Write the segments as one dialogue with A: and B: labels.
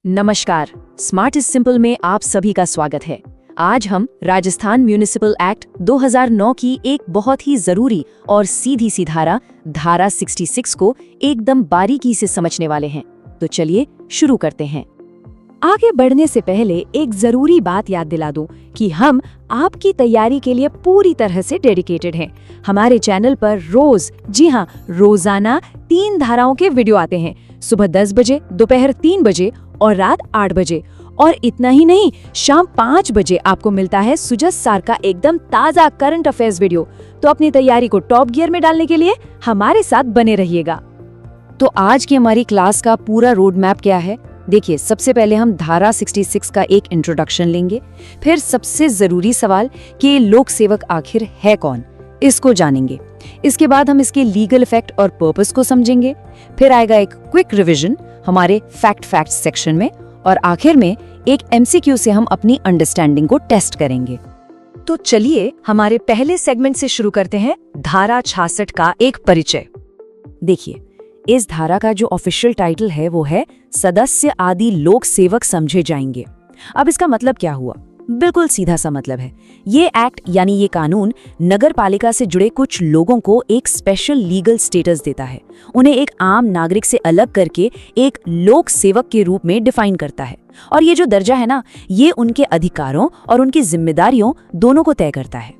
A: नमस्कार, smart is simple में आप सभी का स्वागत है। आज हम राजस्थान म्यूनिसिपल एक्ट 2009 की एक बहुत ही जरूरी और सीधी सी धारा 66 को एकदम बारीकी से समझने वाले हैं। तो चलिए शुरू करते हैं। आगे बढ़ने से पहले एक जरूरी बात याद दिला दूं कि हम आपकी तैयारी के लिए पूरी तरह से डेडिकेटेड हैं। हमारे चैनल पर रोज, जी हाँ, रोजाना 3 धाराओं के वीडियो आते हैं, सुबह 10 बजे, दोपहर 3 बजे और रात 8 बजे। और इतना ही नहीं, शाम 5 बजे आपको मिलता है सुजस सार का एकदम ताज़ा करंट अफेयर्स वीडियो। तो अपनी तैयारी को टॉप गियर में डालने के लिए हमारे साथ बने रहिएगा। तो आज की हमारी क्लास का पूरा रोड मैप क्या है? देखिए, सबसे पहले हम धारा 66 का एक इंट्रोडक्शन लेंगे, फिर सबसे जरूरी सवाल कि लोक सेवक आखिर है कौन, इसको जानेंगे। इसके बाद हम इसके लीगल इफेक्ट और पर्पस को समझेंगे। फिर आएगा एक क्विक रिवीजन हमारे फैक्ट सेक्शन में, और आखिर में एक एमसीक्यू से हम अपनी अंडरस्टैंडिंग को टेस्ट करेंगे। तो चलिए हमारे पहले सेगमेंट से शुरू करते हैं, धारा 66 का एक परिचय। देखिए, इस धारा का जो ऑफिशियल टाइटल है वो है सदस्य आदि लोक सेवक समझे जाएंगे। अब इसका मतलब क्या हुआ? बिल्कुल सीधा सा मतलब है, ये एक्ट यानी ये कानून नगर पालिका से जुड़े कुछ लोगों को एक स्पेशल लीगल स्टेटस देता है, उन्हें एक आम नागरिक से अलग करके एक लोक सेवक के रूप में डिफाइन करता है। और ये जो दर्जा है ना, ये उनके अधिकारों और उनकी जिम्मेदारियों दोनों को तय करता है।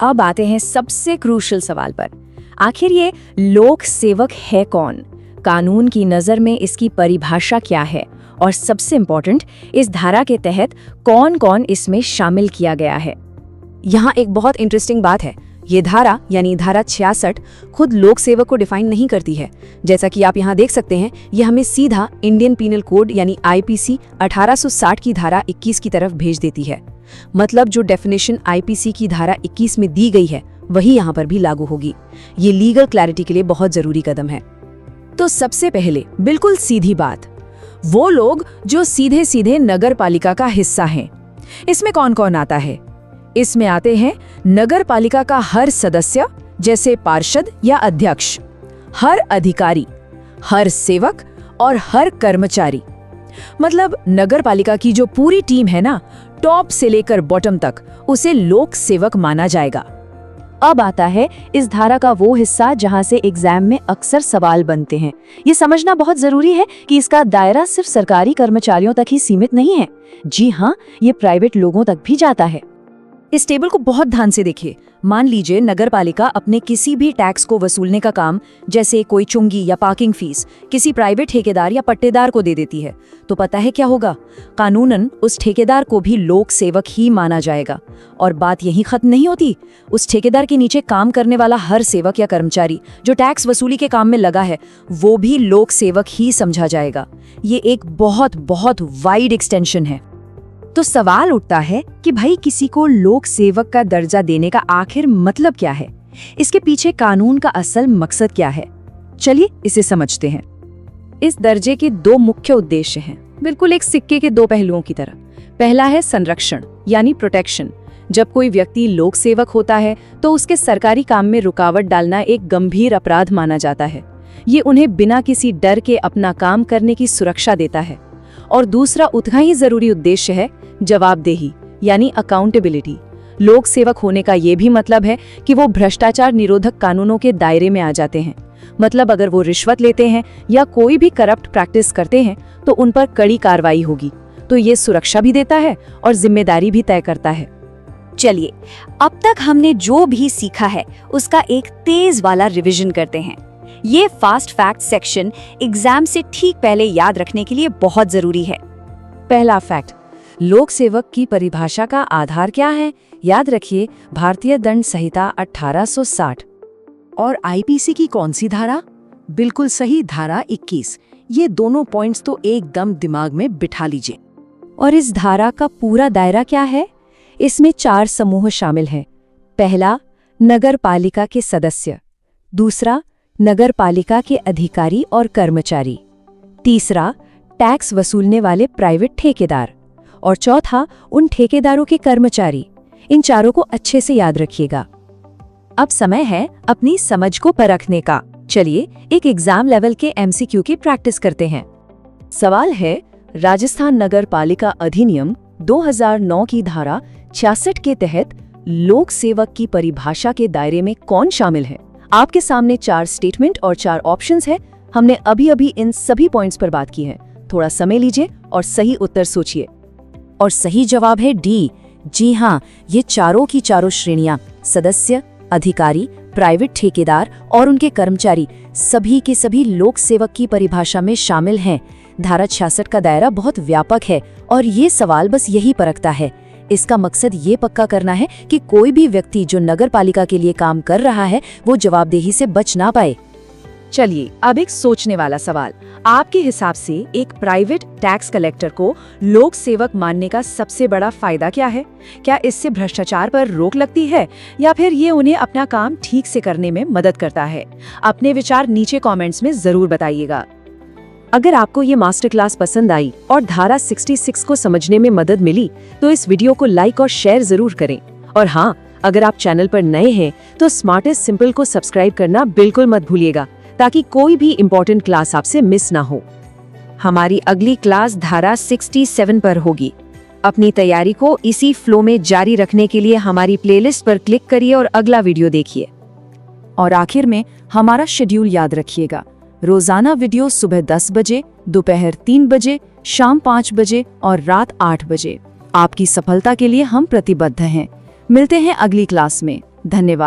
A: अब आते हैं सबसे क्रूशियल सवाल पर, आखिर ये लोक सेवक है कौन? कानून की नज़र में इसकी परिभाषा क्या है? और सबसे इम्पोर्टेंट, इस धारा के तहत कौन कौन इसमें शामिल किया गया है? यहाँ एक बहुत इंटरेस्टिंग बात है, ये धारा यानी धारा 66 खुद लोक सेवक को डिफाइन नहीं करती है। जैसा कि आप यहाँ देख सकते हैं, ये हमें सीधा इंडियन पीनल कोड यानी आईपीसी 1860 की धारा 21 की तरफ भेज देती है। मतलब जो डेफिनेशन आईपीसी की धारा 21 में दी गई है वही यहाँ पर भी लागू होगी। ये लीगल क्लैरिटी के लिए बहुत जरूरी कदम है। तो सबसे पहले बिल्कुल सीधी बात, वो लोग जो सीधे सीधे नगर पालिका का हिस्सा हैं। इसमें कौन कौन आता है? इसमें आते हैं नगर पालिका का हर सदस्य, जैसे पार्षद या अध्यक्ष, हर अधिकारी, हर सेवक और हर कर्मचारी। मतलब नगर पालिका की जो पूरी टीम है ना, टॉप से लेकर बॉटम तक, उसे लोक सेवक माना जाएगा। अब आता है इस धारा का वो हिस्सा जहां से एग्जाम में अक्सर सवाल बनते हैं। ये समझना बहुत जरूरी है कि इसका दायरा सिर्फ सरकारी कर्मचारियों तक ही सीमित नहीं है। जी हाँ, ये प्राइवेट लोगों तक भी जाता है। इस टेबल को बहुत ध्यान से देखिए। मान लीजिए नगर पालिका अपने किसी भी टैक्स को वसूलने का काम, जैसे कोई चुंगी या पार्किंग फीस, किसी प्राइवेट ठेकेदार या पट्टेदार को दे देती है, तो पता है क्या होगा? कानूनन उस ठेकेदार को भी लोक सेवक ही माना जाएगा। और बात यहीं खत्म नहीं होती, उस ठेकेदार के नीचे काम करने वाला हर सेवक या कर्मचारी जो टैक्स वसूली के काम में लगा है, वो भी लोक सेवक ही समझा जाएगा। ये एक बहुत बहुत वाइड एक्सटेंशन है। तो सवाल उठता है कि भाई, किसी को लोक सेवक का दर्जा देने का आखिर मतलब क्या है? इसके पीछे कानून का असल मकसद क्या है? चलिए इसे समझते हैं। इस दर्जे के 2 मुख्य उद्देश्य हैं, बिल्कुल एक सिक्के के 2 पहलुओं की तरह। पहला है संरक्षण यानी प्रोटेक्शन। जब कोई व्यक्ति लोक सेवक होता है तो उसके सरकारी काम में रुकावट डालना एक गंभीर अपराध माना जाता है। ये उन्हें बिना किसी डर के अपना काम करने की सुरक्षा देता है। और दूसरा उतना ही जरूरी उद्देश्य है जवाबदेही यानी अकाउंटेबिलिटी। लोक सेवक होने का ये भी मतलब है कि वो भ्रष्टाचार निरोधक कानूनों के दायरे में आ जाते हैं। मतलब अगर वो रिश्वत लेते हैं या कोई भी करप्ट प्रैक्टिस करते हैं तो उन पर कड़ी कार्रवाई होगी। तो ये सुरक्षा भी देता है और जिम्मेदारी भी तय करता है। चलिए, अब तक हमने जो भी सीखा है उसका एक तेज वाला रिवीजन करते हैं। ये फास्ट फैक्ट सेक्शन एग्जाम से ठीक पहले याद रखने के लिए बहुत जरूरी है। पहला फैक्ट, लोक सेवक की परिभाषा का आधार क्या है? याद रखिए, भारतीय दंड संहिता 1860। और आईपीसी की कौन सी धारा? बिल्कुल सही, धारा 21। ये दोनों पॉइंट्स तो एकदम दिमाग में बिठा लीजिए। और इस धारा का पूरा दायरा क्या है? इसमें 4 समूह शामिल हैं। पहला, नगर पालिका के सदस्य। दूसरा, नगर पालिका के अधिकारी और कर्मचारी। तीसरा, टैक्स वसूलने वाले प्राइवेट ठेकेदार। और चौथा, उन ठेकेदारों के कर्मचारी। इन चारों को अच्छे से याद रखिएगा। अब समय है अपनी समझ को परखने का। चलिए एक एग्जाम लेवल के एमसीक्यू की प्रैक्टिस करते हैं। सवाल है, राजस्थान नगर पालिका अधिनियम 2009 की धारा 66 के तहत लोक सेवक की परिभाषा के दायरे में कौन शामिल है? आपके सामने 4 स्टेटमेंट और 4 ऑप्शंस है। हमने अभी इन सभी पॉइंट्स पर बात की है। थोड़ा समय लीजिए और सही उत्तर सोचिए।
B: और सही जवाब है डी। जी हाँ, ये चारों की चारों श्रेणियां सदस्य, अधिकारी, प्राइवेट ठेकेदार और उनके कर्मचारी सभी के सभी लोक सेवक की परिभाषा में शामिल हैं। धारा 66 का दायरा बहुत व्यापक है और ये सवाल बस यही परखता है। इसका मकसद ये पक्का करना है कि कोई भी व्यक्ति जो नगर पालिका के लिए काम कर रहा है वो जवाबदेही से बच ना पाए।
A: चलिए अब एक सोचने वाला सवाल। आपके हिसाब से एक प्राइवेट टैक्स कलेक्टर को लोक सेवक मानने का सबसे बड़ा फायदा क्या है? क्या इससे भ्रष्टाचार पर रोक लगती है या फिर ये उन्हें अपना काम ठीक से करने में मदद करता है? अपने विचार नीचे कमेंट्स में जरूर बताइएगा। अगर आपको ये मास्टर क्लास पसंद आई और धारा 66 को समझने में मदद मिली तो इस वीडियो को लाइक और शेयर जरूर करें। और हाँ, अगर आप चैनल पर नए हैं तो स्मार्ट इज सिंपल को सब्सक्राइब करना बिल्कुल मत भूलिएगा ताकि कोई भी इम्पोर्टेंट क्लास आपसे मिस ना हो। हमारी अगली क्लास धारा 67 पर होगी। अपनी तैयारी को इसी फ्लो में जारी रखने के लिए हमारी प्लेलिस्ट पर क्लिक करिए और अगला वीडियो देखिए। और आखिर में हमारा शेड्यूल याद रखिएगा। रोजाना वीडियो सुबह 10 बजे, दोपहर 3 बजे, शाम 5 बजे और रात 8 बजे। आपकी सफलता के लिए हम प्रतिबद्ध हैं। मिलते हैं अगली क्लास में। धन्यवाद।